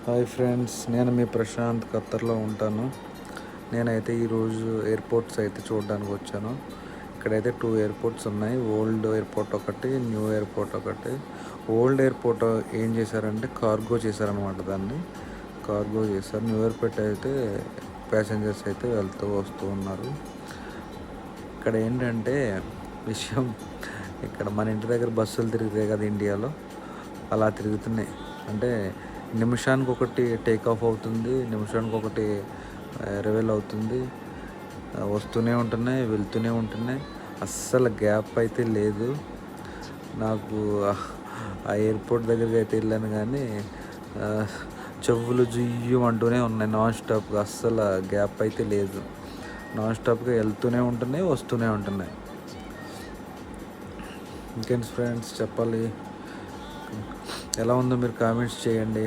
Hi friends, నేను మీ ప్రశాంత్ ఖత్తర్లో ఉంటాను. నేనైతే ఈరోజు ఎయిర్పోర్ట్స్ అయితే చూడడానికి వచ్చాను. ఇక్కడైతే 2 ఎయిర్పోర్ట్స్ ఉన్నాయి. ఓల్డ్ ఎయిర్పోర్ట్ ఒకటి, న్యూ ఎయిర్పోర్ట్ ఒకటి. ఓల్డ్ ఎయిర్పోర్ట్ ఏం చేశారంటే కార్గో చేశారనమాట. దాన్ని కార్గో చేశారు. న్యూ ఎయిర్పోర్ట్ అయితే ప్యాసింజర్స్ అయితే వెళ్తూ వస్తూ ఉన్నారు. ఇక్కడ ఏంటంటే విషయం, ఇక్కడ మన ఇంటి దగ్గర బస్సులు తిరుగుతాయి కదా ఇండియాలో, అలా తిరుగుతున్నాయి. అంటే నిమిషానికి ఒకటి టేక్ ఆఫ్ అవుతుంది, నిమిషానికి ఒకటి రివెల్ అవుతుంది, వస్తూనే ఉంటున్నాయి, వెళ్తూనే ఉంటున్నాయి. అస్సలు గ్యాప్ అయితే లేదు. నాకు ఆ ఎయిర్పోర్ట్ దగ్గరికి అయితే వెళ్ళాను కానీ చెవులు జుయ్యం అంటూనే ఉన్నాయి నాన్ స్టాప్గా. అస్సలు గ్యాప్ అయితే లేదు. నాన్ స్టాప్గా వెళ్తూనే ఉంటున్నాయి, వస్తూనే ఉంటున్నాయి. ఇంకేంటి ఫ్రెండ్స్ చెప్పాలి, ఎలా ఉందో మీరు కామెంట్స్ చేయండి.